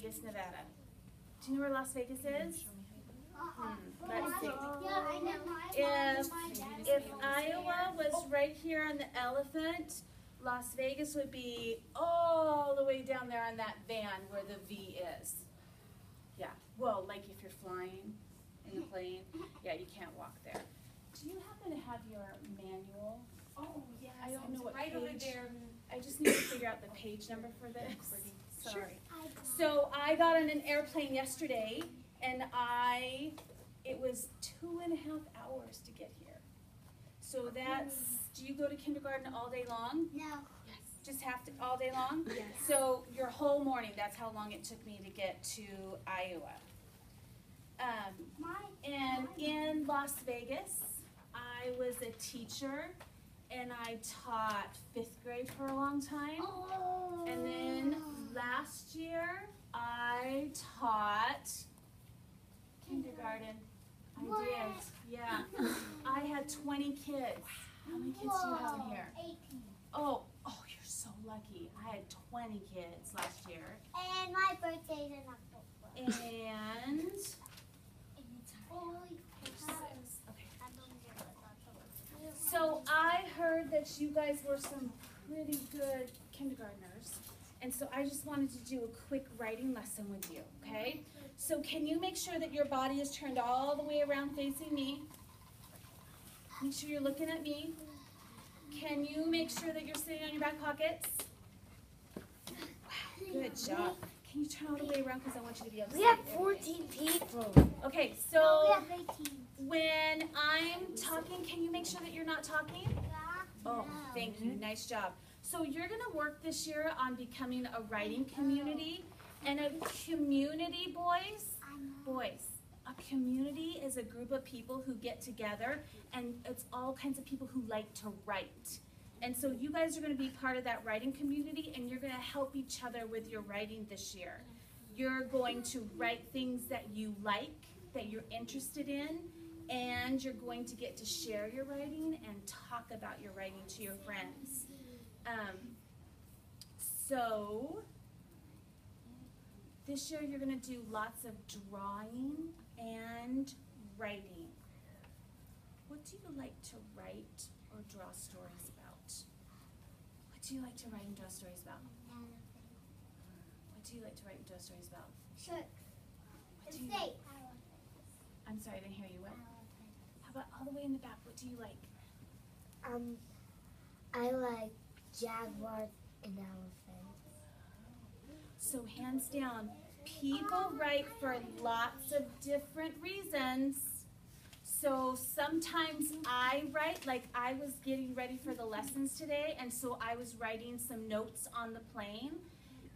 Vegas, Nevada. Do you know where Las Vegas is? Let's see. If Iowa was right here on the elephant, Las Vegas would be all the way down there on that van where the V is. Yeah. Well, like if you're flying in the plane, yeah, you can't walk there. Do you happen to have your manual? Oh, yes. I don't know what right page. over there. I just need to figure out the page number for this. Sorry. Sure. So I got on an airplane yesterday, and it was 2.5 hours to get here. So that's, do you go to kindergarten all day long? No. Yes. Just have to, all day long? Yes. So your whole morning, that's how long it took me to get to Iowa. And in Las Vegas, I was a teacher, and I taught 5th grade for a long time. Oh. And then last year, I taught kindergarten. I did, yeah. I had 20 kids. How many kids do you have in here? 18. Oh, you're so lucky. I had 20 kids last year. And my birthday's in October. And Okay. so I heard that you guys were some pretty good kindergartners. And so I just wanted to do a quick writing lesson with you, okay? So can you make sure that your body is turned all the way around facing me? Make sure you're looking at me. Can you make sure that you're sitting on your back pockets? Wow, good job. Can you turn all the way around because I want you to be able to see We have everything. 14 people. Okay, We so have 18. when I'm talking, can you make sure that you're not talking? Oh, thank you. Nice job. So you're going to work this year on becoming a writing community. And a community, boys, a community is a group of people who get together, and it's all kinds of people who like to write. And so you guys are going to be part of that writing community, and you're going to help each other with your writing this year. You're going to write things that you like, that you're interested in, and you're going to get to share your writing and talk about your writing to your friends. So this year you're going to do lots of drawing and writing. What do you like to write or draw stories about? What do you like to write and draw stories about? What do you like to write and draw stories about? Sharks. What do you like? I'm sorry, I didn't hear you. What? How about all the way in the back? What do you like? I like jaguars and elephants. So hands down, people write for lots of different reasons. So sometimes I write, like I was getting ready for the lessons today, and so I was writing some notes on the plane.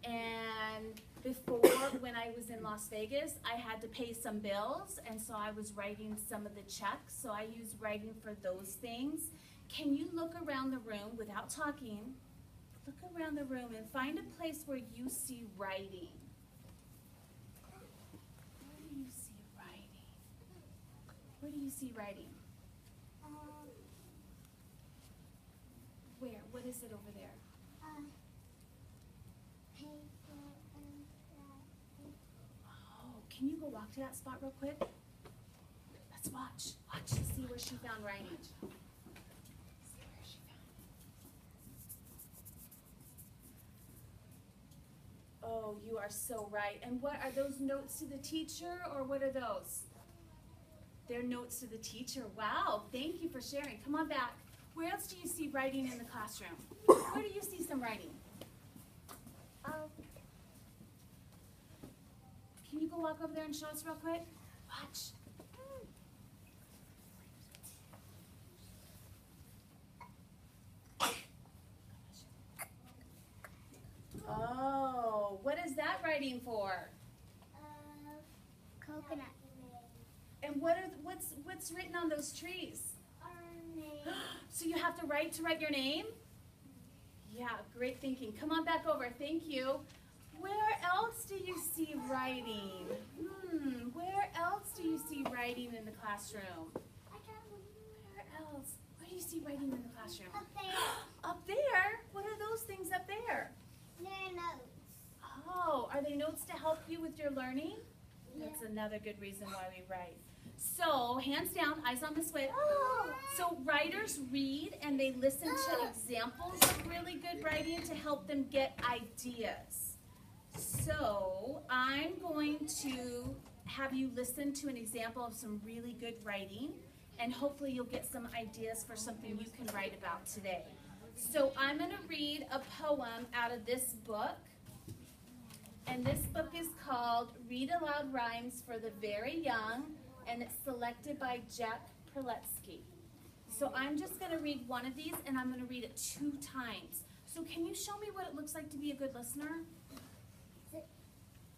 And before, when I was in Las Vegas, I had to pay some bills, and so I was writing some of the checks. So I use writing for those things. Can you look around the room without talking? Look around the room and find a place where you see writing. Where do you see writing? Where do you see writing? Where? What is it over there? Oh, can you go walk to that spot real quick? Let's watch. Watch to see where she found writing. Oh, you are so right. And what are those notes to the teacher, or what are those? They're notes to the teacher. Wow, thank you for sharing. Come on back. Where else do you see writing in the classroom? Where do you see some writing? Can you go walk over there and show us real quick? Watch. Oh, what is that writing for? Coconut. And what's written on those trees? Our name. So you have to write your name? Yeah, great thinking. Come on back over. Thank you. Where else do you see writing? Where else do you see writing in the classroom? Where else? Where do you see writing in the classroom? Up there. Up there? What are those things up there? They're notes. Oh, are they notes to help you with your learning? That's another good reason why we write. So, hands down, eyes on this way. So, writers read and they listen to examples of really good writing to help them get ideas. So, I'm going to have you listen to an example of some really good writing, and hopefully you'll get some ideas for something you can write about today. So, I'm going to read a poem out of this book. And this book is called Read Aloud Rhymes for the Very Young, and it's selected by Jack Perletsky. So I'm just going to read one of these, and I'm going to read it 2 times. So can you show me what it looks like to be a good listener?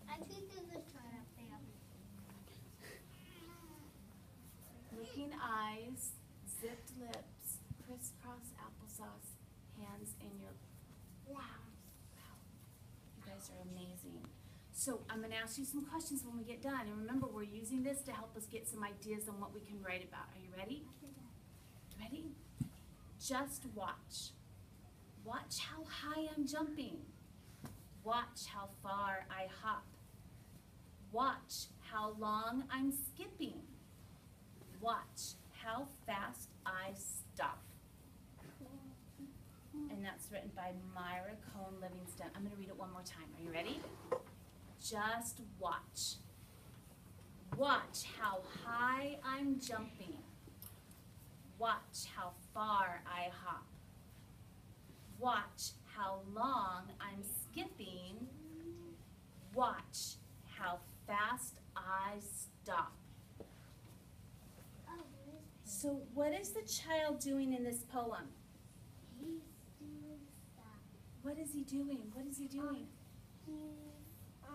I think there's a chart up there. Looking eyes, zipped lips, crisscross applesauce, hands in your... Wow. You guys are amazing. So I'm going to ask you some questions when we get done. And remember, we're using this to help us get some ideas on what we can write about. Are you ready? Ready? Just watch. Watch how high I'm jumping. Watch how far I hop. Watch how long I'm skipping. Watch how fast I stop. And that's written by Myra Cohn Livingston. I'm going to read it one more time. Are you ready? Just watch. Watch how high I'm jumping. Watch how far I hop. Watch how long I'm skipping. Watch how fast I stop. So what is the child doing in this poem? He's doing stuff. What is he doing? What is he doing?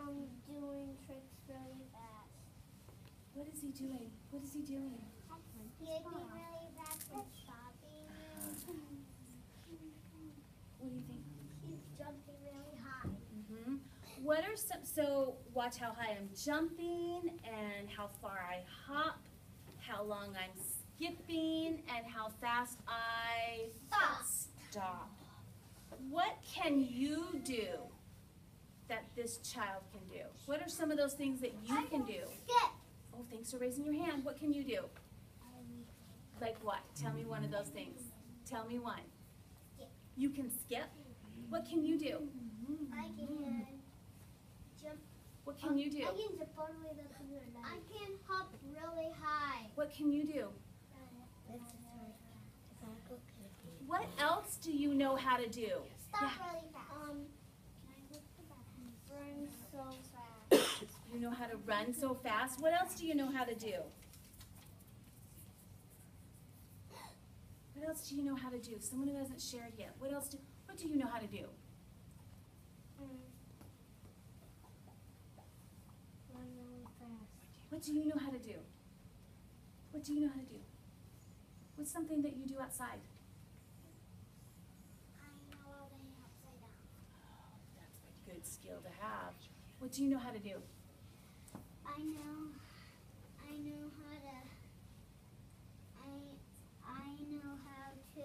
He's doing tricks really fast. What is he doing? What is he doing? He's doing really fast for stopping. What do you think? He's jumping really high. What are some, so watch how high I'm jumping and how far I hop, how long I'm skipping, and how fast I stop. What can you do that this child can do? What are some of those things that you can do? Skip. Oh, thanks for raising your hand. What can you do? Like what? Tell me one of those things. Tell me one. Skip. You can skip? What can you do? I can jump. What can you do? I can jump all the way up to the line. I can hop really high. What can you do? What else do you know how to do? Stop Yeah. really fast. Run so fast. You know how to run so fast. What else do you know how to do? What else do you know how to do? Someone who hasn't shared yet. What do you know how to do? Run really fast. What do you know how to do? What do you know how to do? What's something that you do outside? I know how to hang upside down. That's a good skill to have. What do you know how to do? I know how to. I know how to.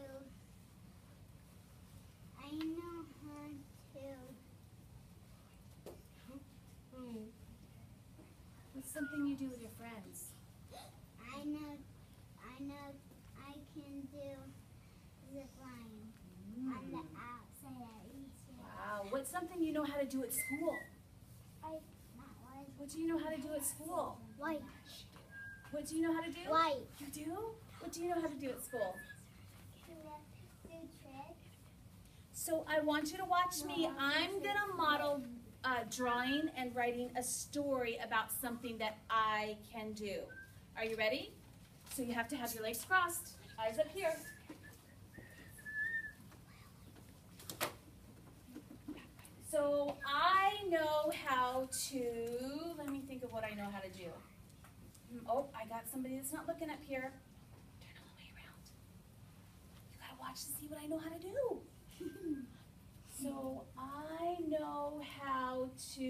What's something you do with your friends? I know. I can do zip line on the outside of each. Wow. What's something you know how to do at school? What do you know how to do at school? White. What do you know how to do? White. You do? What do you know how to do at school? Do tricks. So I want you to watch me. I'm going to model drawing and writing a story about something that I can do. Are you ready? So you have to have your legs crossed, eyes up here. So I know how to, let me think of what I know how to do. Oh, I got somebody that's not looking up here. Turn all the way around. You gotta watch to see what I know how to do. So I know how to,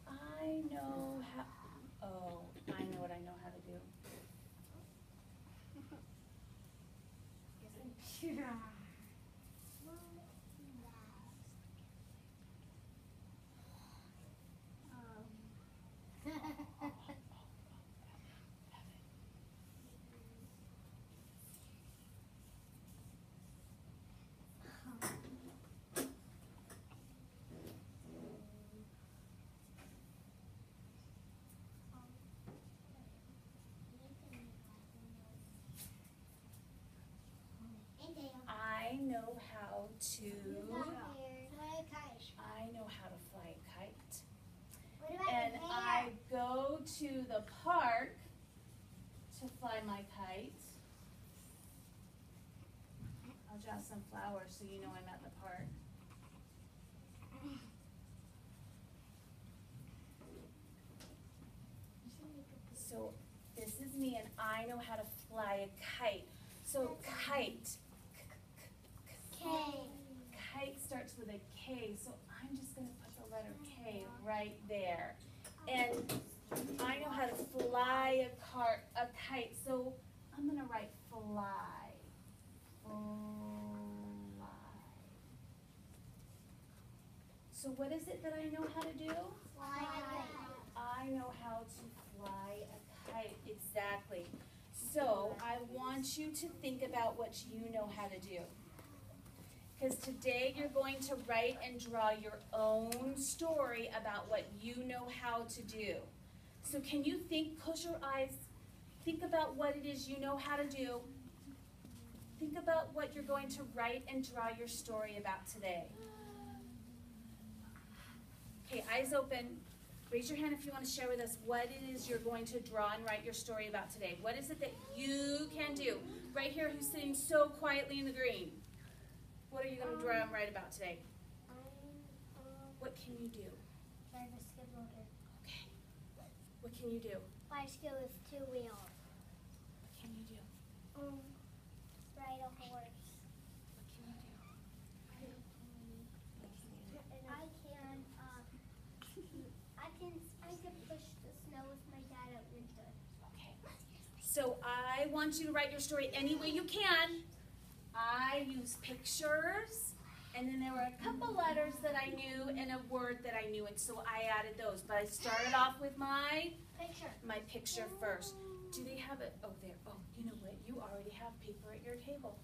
I know how, oh, I know what I know how to do. I know how to fly a kite. And I go to the park to fly my kite. I'll draw some flowers so you know I'm at the park. So this is me and I know how to fly a kite. So kite. Kite starts with a K, so I'm just going to put the letter K right there. And I know how to fly a kite, so I'm going to write fly. Fly. So what is it that I know how to do? Fly. I know how to fly a kite, exactly. So I want you to think about what you know how to do. Because today you're going to write and draw your own story about what you know how to do. So can you close your eyes, think about what it is you know how to do. Think about what you're going to write and draw your story about today. Okay, eyes open. Raise your hand if you want to share with us what it is you're going to draw and write your story about today. What is it that you can do? Right here, who's sitting so quietly in the green? What are you going to draw and write about today? What can you do? Drive a skid loader. Okay. What can you do? Bicycle with 2 wheels. What can you do? Ride a horse. What can you do? I can push the snow with my dad at winter. Okay. So I want you to write your story any way you can. I use pictures, and then there were a couple letters that I knew and a word that I knew, and so I added those. But I started off with my picture first. Do they have it? Oh, there. Oh, you know what? You already have paper at your table.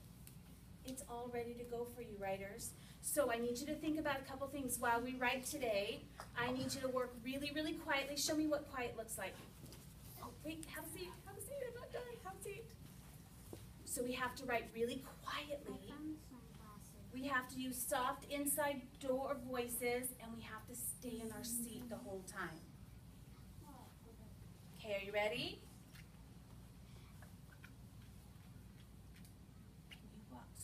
It's all ready to go for you, writers. So I need you to think about a couple things while we write today. I need you to work really, really quietly. Show me what quiet looks like. Oh, wait, have a seat. Have a seat. I'm not done. Have a seat. So we have to write really quietly. We have to use soft inside door voices, and we have to stay in our seat the whole time. Okay, are you ready?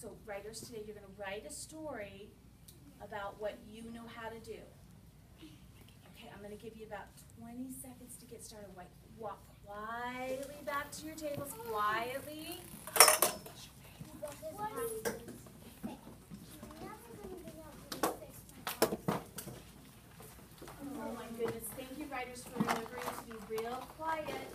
So writers, today you're going to write a story about what you know how to do. Okay, I'm going to give you about 20 seconds to get started. Walk quietly back to your tables, quietly. Oh my goodness, thank you writers for remembering to be real quiet.